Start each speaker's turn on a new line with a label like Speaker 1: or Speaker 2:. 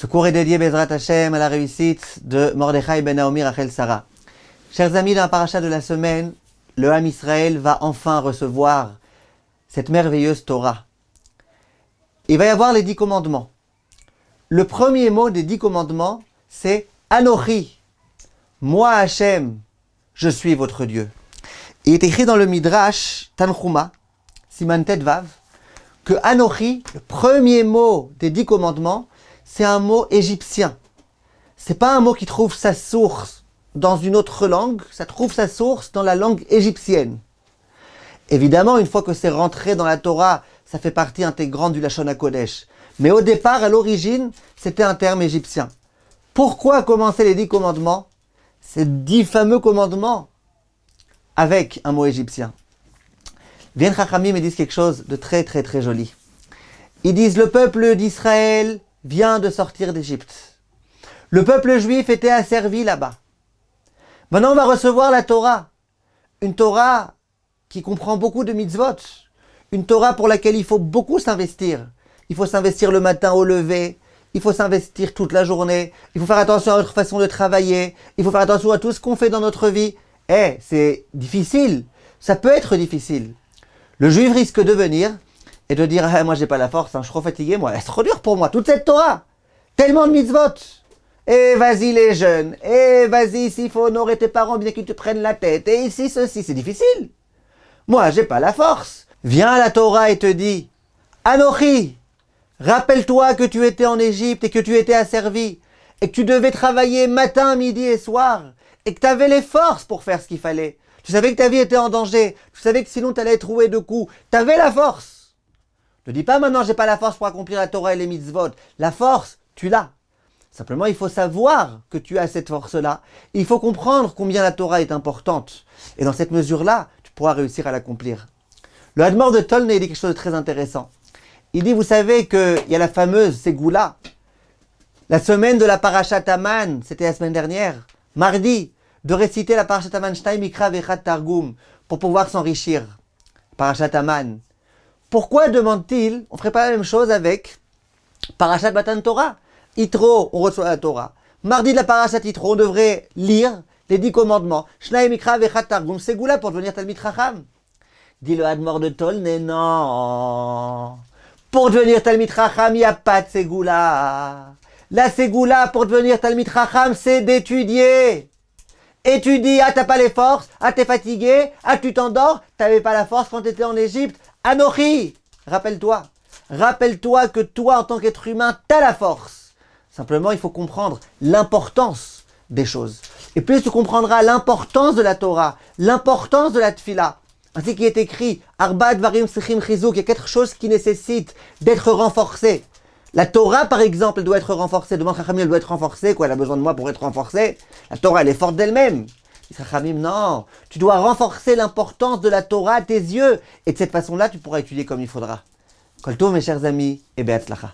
Speaker 1: Ce cours est dédié Bezrat Hashem à la réussite de Mordechai ben Naomi Rachel Sarah. Chers amis, dans la paracha de la semaine, le Ham Israël va enfin recevoir cette merveilleuse Torah. Il va y avoir les 10 commandements. Le premier mot des 10 commandements, c'est Anochi. Moi, Hashem, je suis votre Dieu. Il est écrit dans le Midrash Tanchuma, Siman Tet Vav, que Anochi, le premier mot des 10 commandements, c'est un mot égyptien. C'est pas un mot qui trouve sa source dans une autre langue, ça trouve sa source dans la langue égyptienne. Évidemment, une fois que c'est rentré dans la Torah, ça fait partie intégrante du Lashon HaKodesh. Mais au départ, à l'origine, c'était un terme égyptien. Pourquoi commencer les 10 commandements? Ces 10 fameux commandements avec un mot égyptien. Viennent Chachamim et disent quelque chose de très très très joli. Ils disent le peuple d'Israël vient de sortir d'Égypte. Le peuple juif était asservi là-bas. Maintenant on va recevoir la Torah. Une Torah qui comprend beaucoup de mitzvot. Une Torah pour laquelle il faut beaucoup s'investir. Il faut s'investir le matin au lever. Il faut s'investir toute la journée. Il faut faire attention à notre façon de travailler. Il faut faire attention à tout ce qu'on fait dans notre vie. C'est difficile. Ça peut être difficile. Le juif risque de venir et de dire moi j'ai pas la force, je suis trop fatigué, moi, c'est trop dur pour moi, toute cette Torah. Tellement de mitzvot. Et vas-y les jeunes. Et vas-y s'il faut honorer tes parents bien qu'ils te prennent la tête. Et ici ceci, c'est difficile. Moi j'ai pas la force. Viens à la Torah et te dit Anochi, rappelle-toi que tu étais en Égypte et que tu étais asservi. Et que tu devais travailler matin, midi et soir. Et que tu avais les forces pour faire ce qu'il fallait. Tu savais que ta vie était en danger. Tu savais que sinon tu allais être roué de coups. Tu avais la force. Ne dis pas maintenant j'ai pas la force pour accomplir la Torah et les mitzvot. La force, tu l'as. Simplement il faut savoir que tu as cette force-là. Il faut comprendre combien la Torah est importante. Et dans cette mesure-là, tu pourras réussir à l'accomplir. Le Hadmor de Tolne, il dit quelque chose de très intéressant. Il dit, vous savez qu'il y a la fameuse Ségoula. La semaine de la Parashat Aman, c'était la semaine dernière. Mardi, de réciter la Parashat Aman Shnai Mikra Vechad Targum pour pouvoir s'enrichir. Parashat Aman. Pourquoi, demande-t-il, on ne ferait pas la même chose avec Parashat Matan Torah? Yitro, on reçoit la Torah. Mardi de la Parashat Yitro, on devrait lire les 10 commandements. Shnai Mikra Vechad Targum, Ségoula pour devenir Talmid Chacham. Dit le Hadmor de Tolne, non. Pour devenir Talmid Chacham, il n'y a pas de Ségoula. La Ségoula pour devenir Talmid Chacham, c'est d'étudier. Étudie, t'as pas les forces, t'es fatigué, tu t'endors, t'avais pas la force quand t'étais en Égypte. Anochi, rappelle-toi. Rappelle-toi que toi, en tant qu'être humain, t'as la force. Simplement, il faut comprendre l'importance des choses. Et plus tu comprendras l'importance de la Torah, l'importance de la Tfila, ainsi qu'il est écrit, Arba Dvarim Sechim Chizuk, il y a 4 choses qui nécessitent d'être renforcées. La Torah, par exemple, elle doit être renforcée. Demande Chachamim, elle doit être renforcée. Quoi, elle a besoin de moi pour être renforcée. La Torah, elle est forte d'elle-même. Chachamim, non. Tu dois renforcer l'importance de la Torah à tes yeux. Et de cette façon-là, tu pourras étudier comme il faudra. Kol tov, mes chers amis, et be'atzlacha.